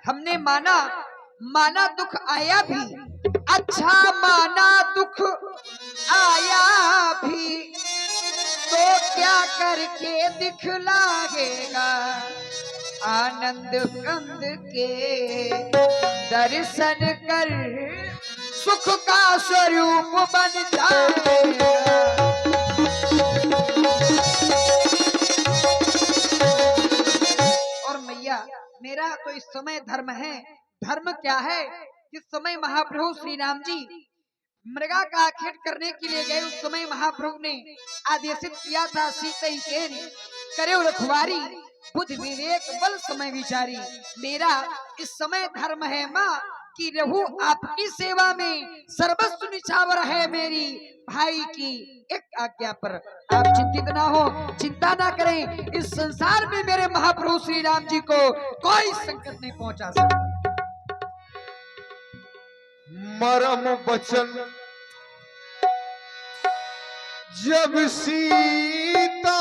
हमने माना, माना दुख आया भी, अच्छा माना दुख आया भी, तो क्या करके दिखलाएगा आनंद कंद के दर्शन कर सुख का स्वरूप बन जाएगा। और मैया मेरा तो इस समय धर्म है। धर्म क्या है? इस समय महाप्रभु श्री राम जी मृगा का आखेट करने के लिए गए। उस समय महाप्रभु ने आदेशित किया था सीतई के करे रखवारी बुद्धि विवेक बल समय विचारी। मेरा इस समय धर्म है माँ कि रहूं आपकी सेवा में, सर्वस्व निछावर है मेरी भाई की एक आज्ञा पर। आप चिंतित ना हो, चिंता ना करें, इस संसार में मेरे महाप्रभु श्री राम जी को कोई संकट नहीं पहुंचा सकता। मरम बचन जब सीता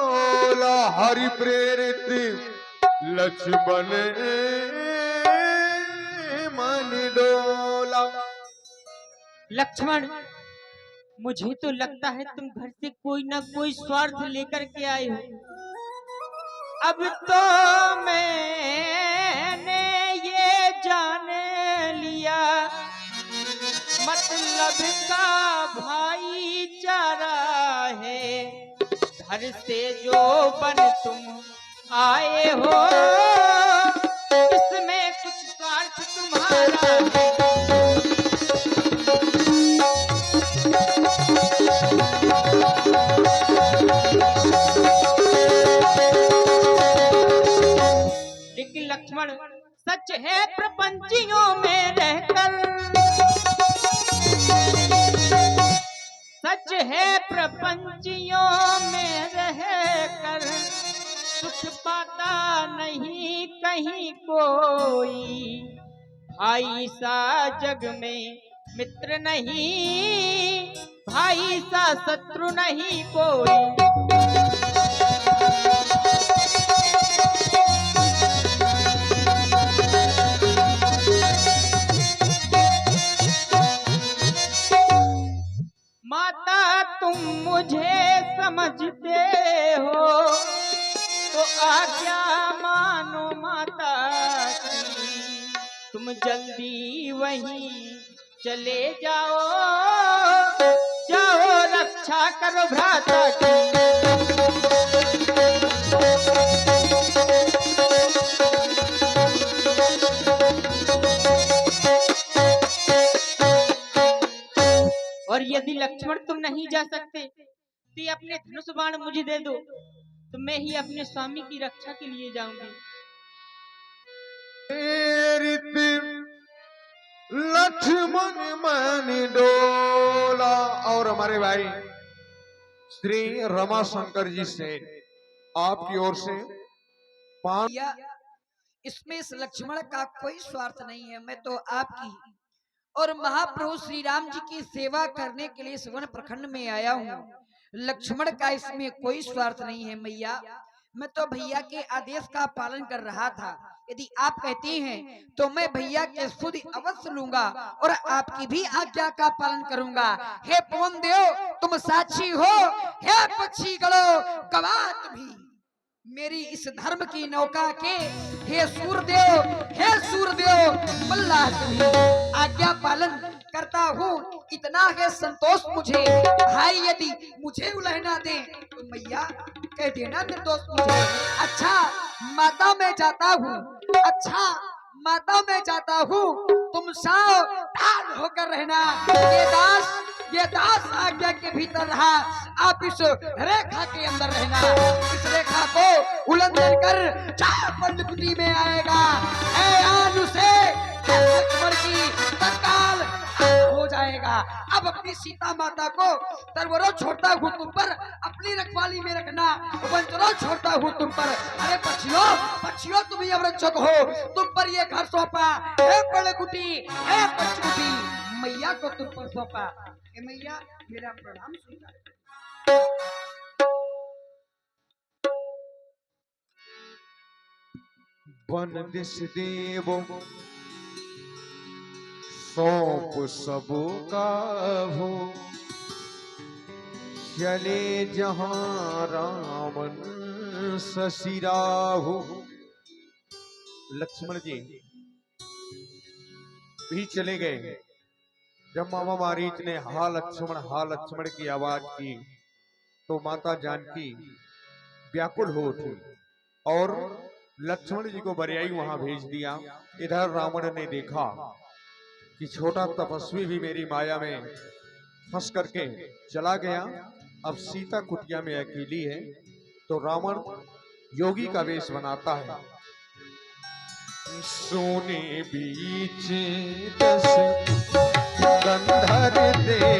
मोला हरि प्रेरित लक्ष्मण मन डोला। लक्ष्मण, मुझे तो लगता है तुम घर से कोई ना कोई स्वार्थ लेकर के आए हो। अब तो मैंने ये जान लिया, मतलब का भाईचारा है। घर से जो बन तुम आए हो, इसमें कुछ स्वार्थ तुम्हारा है। लेकिन लक्ष्मण, सच है प्रपंचियों में रहकर, सच है प्रपंचियों में रहकर सुख पाता नहीं कहीं कोई। भाई सा जग में मित्र नहीं, भाई सा शत्रु नहीं कोई। माता तुम मुझे समझते हो तो आज्ञा मानो माता की। तुम जल्दी वहीं चले जाओ, जाओ रक्षा करो भ्राता की। और यदि लक्ष्मण तुम नहीं जा सकते तो अपने धनुष बाण मुझे दे दो, तो मैं ही अपने स्वामी की रक्षा के लिए जाऊंगी। लक्ष्मण मन डोला। और हमारे भाई श्री रमाशंकर जी से आपकी ओर से या इसमें इस लक्ष्मण का कोई स्वार्थ नहीं है। मैं तो आपकी और महाप्रभु श्री राम जी की सेवा करने के लिए सवन प्रखंड में आया हूँ। लक्ष्मण का इसमें कोई स्वार्थ नहीं है मैया। मैं तो भैया के आदेश का पालन कर रहा था। यदि आप कहती हैं तो मैं भैया के सुध अवश्य लूंगा और आपकी भी आज्ञा का पालन करूंगा। हे पवन देव तुम साक्षी हो, हे पक्षी गणो गवाह भी मेरी इस धर्म की नौका के। हे सूर्यदेव, हे सूर्यदेव मल्लाह की आज्ञा पालन करता हूँ, इतना है संतोष मुझे। भाई यदि मुझे उलहना दे तो मैया कह देना निर्दोष मुझे। अच्छा माता मैं जाता हूँ, अच्छा माता मैं जाता हूँ, तुम सावधान होकर रहना। ये दास आज्ञा के भीतर रहा, आप इस रेखा के अंदर रहना। इस रेखा को उल्लंघन कर चार पंडकुटी में आएगा, से की तत्काल हो जाएगा। अब अपनी सीता माता को तरवरो छोड़ता हूँ तुम पर, अपनी रखवाली में रखना, वंचरो छोड़ता हूँ तुम पर। अरे पक्षियों पक्षियों तुम ही अवरक्षक हो, तुम पर ये घर सौंपा है पंडकुटी, है पंचकुटी मैया को तुम पर सौंपा। मैया मेरा प्रणाम स्वीकार। वन दिस देव सौंप सबो का हो, चले जहां रावण ससिराहु। लक्ष्मण जी भी चले गए। जब मामा मारीच ने हा लक्ष्मण की आवाज की तो माता जानकी व्याकुल हो उठी और लक्ष्मण जी को बरियाई वहां भेज दिया। इधर रावण ने देखा कि छोटा तपस्वी भी मेरी माया में फंस करके चला गया, अब सीता कुटिया में अकेली है। तो रावण योगी का वेश बनाता है। सोने बीच दस गंधर दे